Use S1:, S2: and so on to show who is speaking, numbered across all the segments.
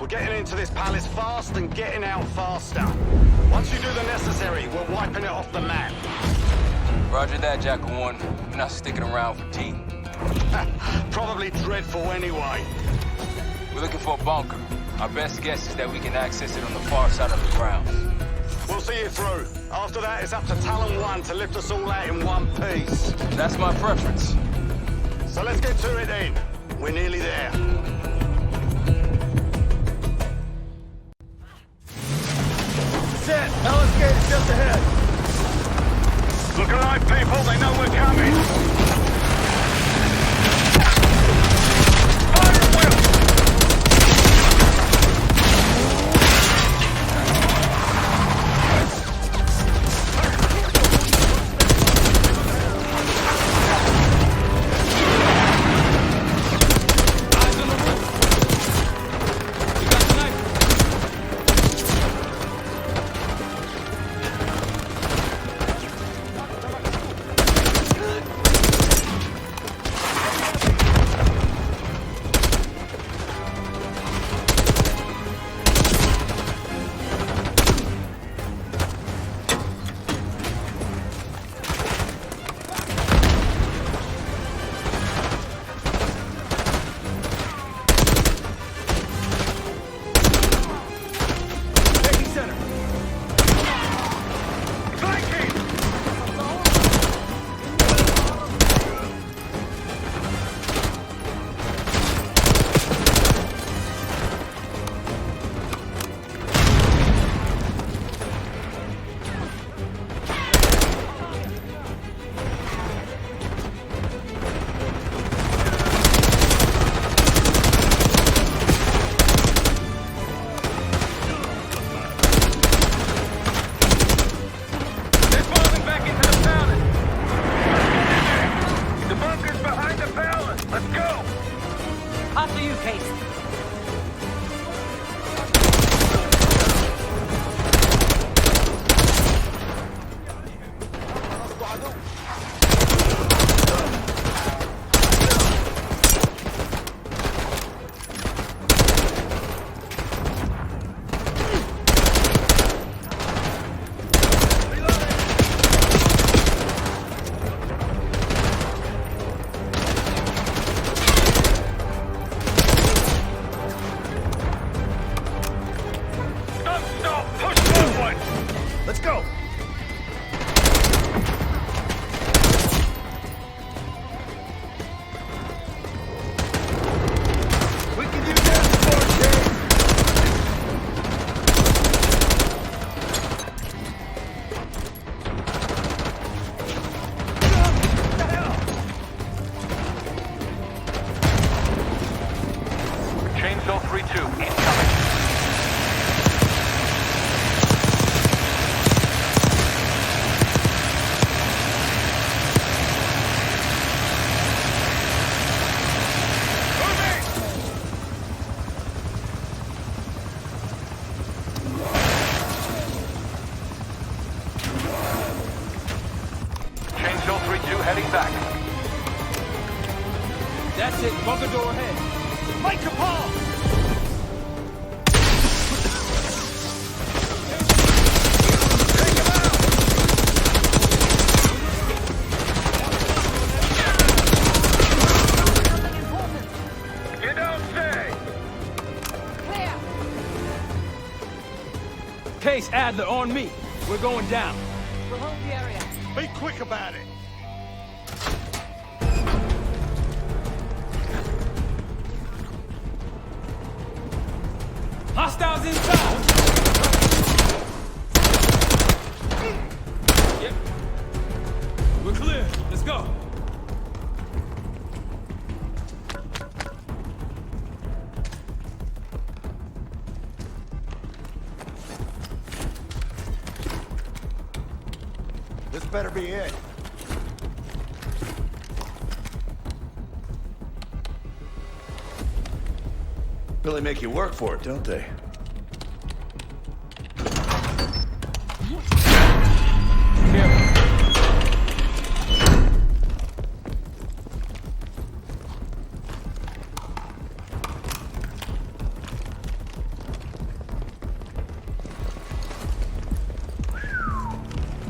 S1: getting into this palace fast and getting out faster. Once you do the necessary, we're wiping it off the map.
S2: Roger that, Jackal 1. We're not sticking around for tea.
S1: Probably dreadful anyway.
S2: We're looking for a bunker. Our best guess is that we can access it on the far side of the grounds.
S1: We'll see you through. After that, it's up to Talon 1 to lift us all out in one piece.
S2: That's my preference.
S1: So let's get to it then. We're nearly there.
S3: Set! Palace gate is just ahead.
S1: Look alive, people. They know we're coming. Fire at will!
S4: After you, Case.
S3: Let's go! We can use that support, James!
S1: Chainsaw 3-2, incoming. Chainsaw 3-2 heading back.
S3: That's it, bunker door ahead. Mike Capal!
S1: You don't say!
S3: Case, Adler, on me. We're going down.
S4: We'll hold the area.
S1: Be quick about it.
S3: Hostiles inside! Yep. We're clear. Let's go.
S1: This better be it.
S5: Really make you work for it, don't they?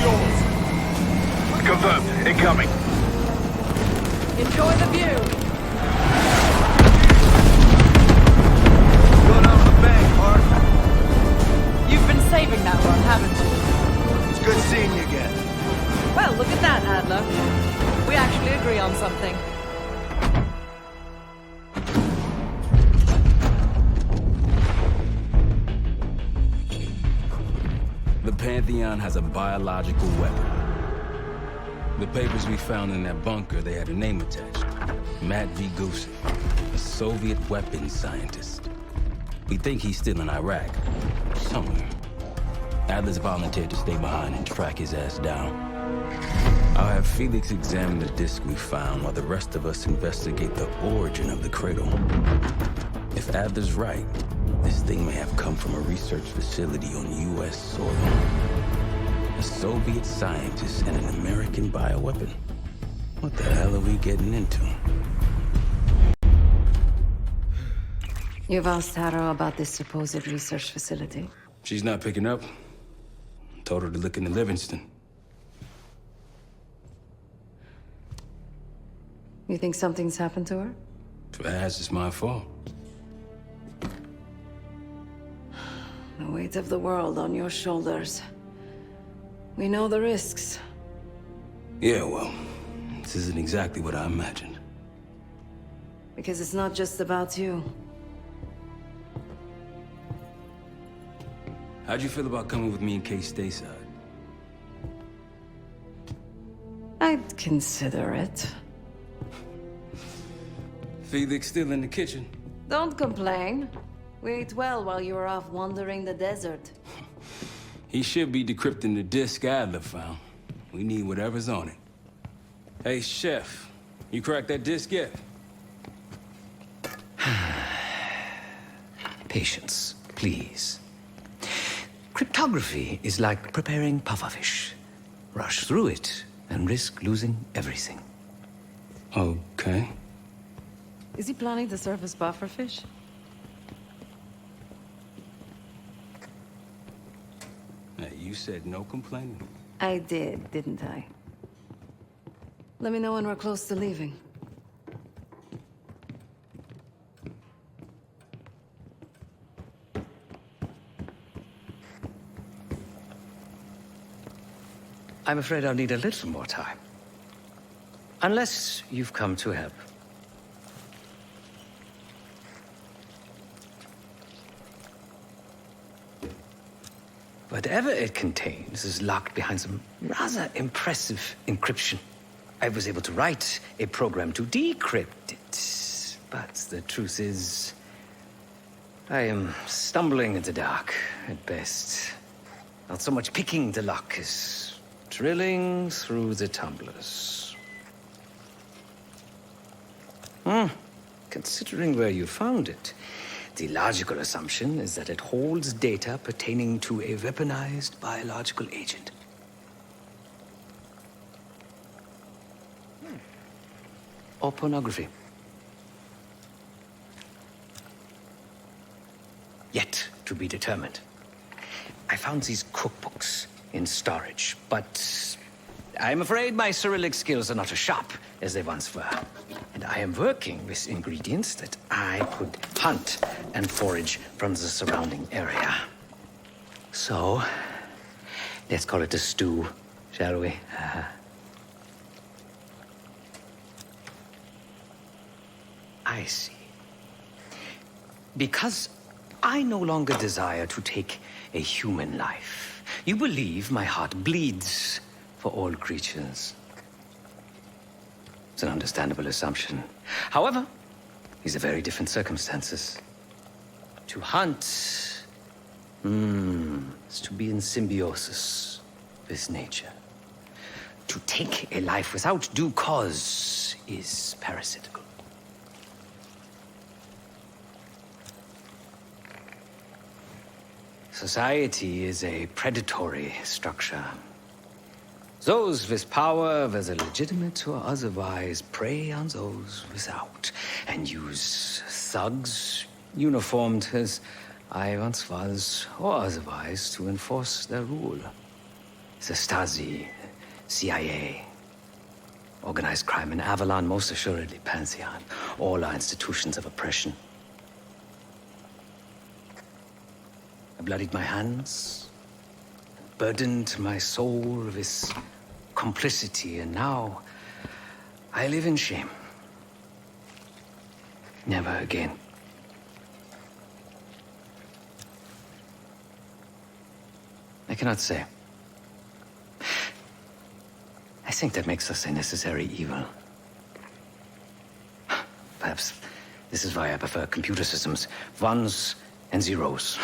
S1: yours.
S6: Confirmed. Incoming.
S4: Enjoy the view.
S3: Going out of the bank, Mark.
S4: You've been saving that one, haven't you?
S3: It's good seeing you again.
S4: Well, look at that, Adler. We actually agree on something.
S7: The Pantheon has a biological weapon. The papers we found in that bunker, they had a name attached. Matt V. Gusev, a Soviet weapons scientist. We think he's still in Iraq, somewhere. Adler's volunteered to stay behind and track his ass down. I'll have Felix examine the disk we found while the rest of us investigate the origin of the Cradle. If Adler's right, this thing may have come from a research facility on U.S. soil. A Soviet scientist and an American bioweapon. What the hell are we getting into?
S8: You've asked Harrow about this supposed research facility?
S7: She's not picking up. Told her to look into Livingston.
S8: You think something's happened to her?
S7: If it has, it's my fault.
S8: The weight of the world on your shoulders. We know the risks.
S7: Yeah, well, this isn't exactly what I imagined.
S8: Because it's not just about you.
S7: How'd you feel about coming with me in case stateside?
S8: I'd consider it.
S7: Felix still in the kitchen.
S8: Don't complain. We ate well while you were off wandering the desert.
S7: He should be decrypting the disk Adler found. We need whatever's on it. Hey, Chef, you cracked that disk yet?
S9: Patience, please. Cryptography is like preparing pufferfish. Rush through it and risk losing everything.
S7: Okay.
S8: Is he planning to serve us bufferfish?
S7: Hey, you said no complaining.
S8: I did, didn't I? Let me know when we're close to leaving.
S9: I'm afraid I'll need a little more time. Unless you've come to help. Whatever it contains is locked behind some rather impressive encryption. I was able to write a program to decrypt it, but the truth is, I am stumbling in the dark at best. Not so much picking the lock as drilling through the tumblers. Considering where you found it, the logical assumption is that it holds data pertaining to a weaponized biological agent. Or pornography. Yet to be determined. I found these cookbooks in storage, but I'm afraid my Cyrillic skills are not as sharp as they once were. And I am working with ingredients that I could hunt and forage from the surrounding area. So, let's call it a stew, shall we? I see. Because I no longer desire to take a human life, you believe my heart bleeds for all creatures. It's an understandable assumption. However, these are very different circumstances. To hunt, is to be in symbiosis with nature. To take a life without due cause is parasitical. Society is a predatory structure. Those with power, whether legitimate or otherwise, prey on those without, and use thugs, uniformed as I once was, or otherwise, to enforce their rule. The Stasi, CIA, organized crime in Avalon, most assuredly Pantheon. All are institutions of oppression. I bloodied my hands, burdened my soul with this complicity, and now I live in shame. Never again. I cannot say. I think that makes us a necessary evil. Perhaps this is why I prefer computer systems. Ones and zeros.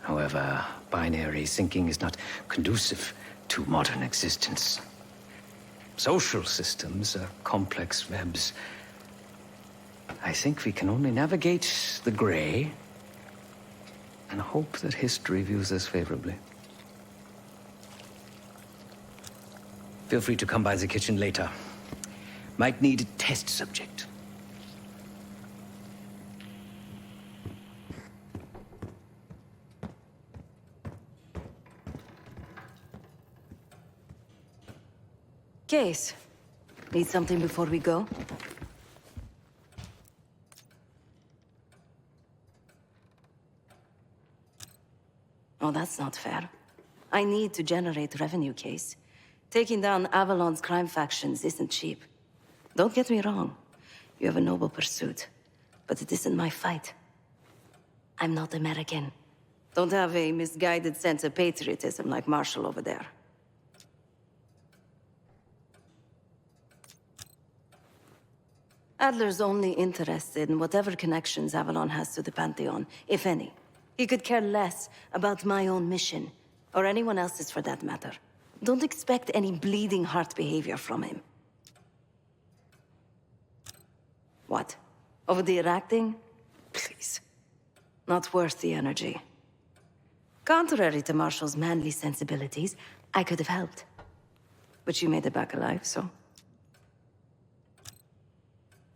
S9: However, binary thinking is not conducive to modern existence. Social systems are complex webs. I think we can only navigate the gray and hope that history views us favorably. Feel free to come by the kitchen later. Might need a test subject.
S8: Case. Need something before we go? Oh, that's not fair. I need to generate revenue, Case. Taking down Avalon's crime factions isn't cheap. Don't get me wrong. You have a noble pursuit. But it isn't my fight. I'm not American. Don't have a misguided sense of patriotism like Marshall over there. Adler's only interested in whatever connections Avalon has to the Pantheon, if any. He could care less about my own mission, or anyone else's for that matter. Don't expect any bleeding heart behavior from him. What? Over the Iraq thing? Please. Not worth the energy. Contrary to Marshall's manly sensibilities, I could have helped. But you made it back alive, so...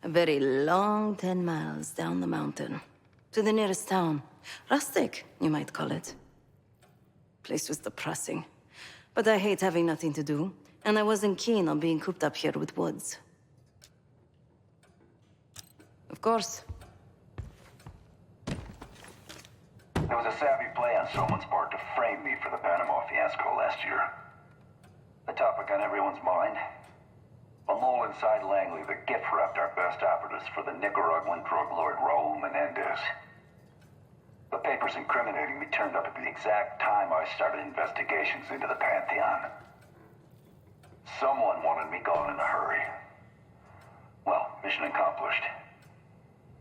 S8: A very long 10 miles down the mountain. To the nearest town. Rustic, you might call it. Place was depressing. But I hate having nothing to do, and I wasn't keen on being cooped up here with Woods. Of course.
S10: There was a savvy play on someone's part to frame me for the Panama fiasco last year. The topic on everyone's mind. A mole inside Langley that gift-wrapped our best operatives for the Nicaraguan drug lord Raul Menendez. The papers incriminating me turned up at the exact time I started investigations into the Pantheon. Someone wanted me gone in a hurry. Well, mission accomplished.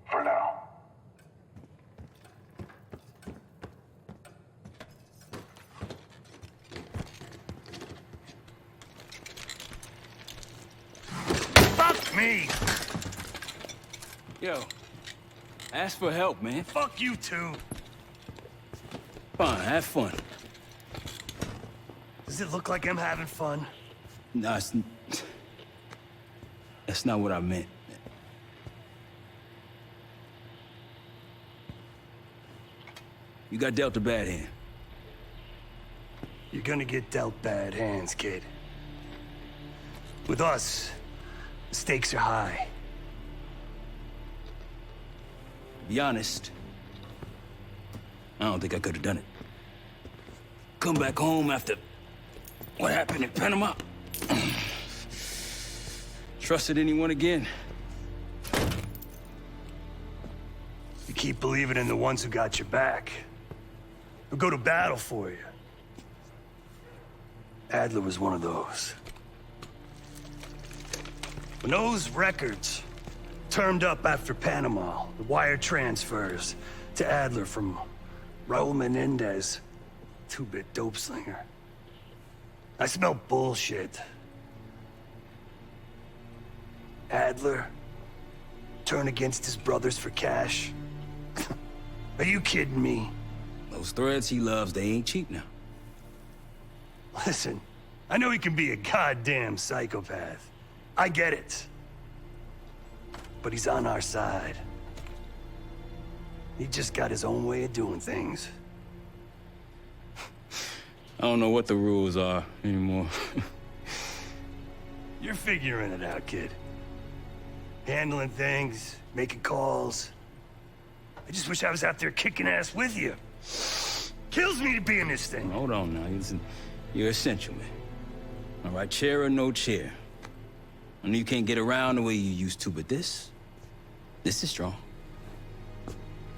S10: For now.
S1: Fuck me!
S7: Yo, ask for help, man.
S1: Fuck you too.
S7: Fine, have fun.
S1: Does it look like I'm having fun?
S7: No, that's not what I meant. You got dealt a bad hand.
S1: You're gonna get dealt bad hands, kid. With us, the stakes are high.
S7: To be honest, I don't think I could have done it. Come back home after what happened in Panama. Trusted anyone again?
S1: You keep believing in the ones who got your back. Who go to battle for you. Adler was one of those. When those records turned up after Panama, the wire transfers to Adler from Raul Menendez, two-bit dope slinger. I smelled bullshit. Adler turn against his brothers for cash? Are you kidding me?
S7: Those threads he loves, they ain't cheap now.
S1: Listen, I know he can be a goddamn psychopath. I get it. But he's on our side. He just got his own way of doing things.
S7: don't know what the rules are anymore.
S1: You're figuring it out, kid. Handling things, making calls. I just wish I was out there kicking ass with you. Kills me to be in this thing.
S7: Hold on now. You're essential, man. All right, chair or no chair. I know you can't get around the way you used to, but this is strong.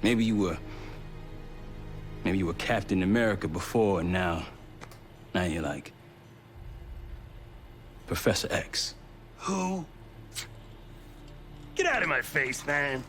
S7: Maybe you were Captain America before, and now you're like Professor X.
S1: Who? Get out of my face, man.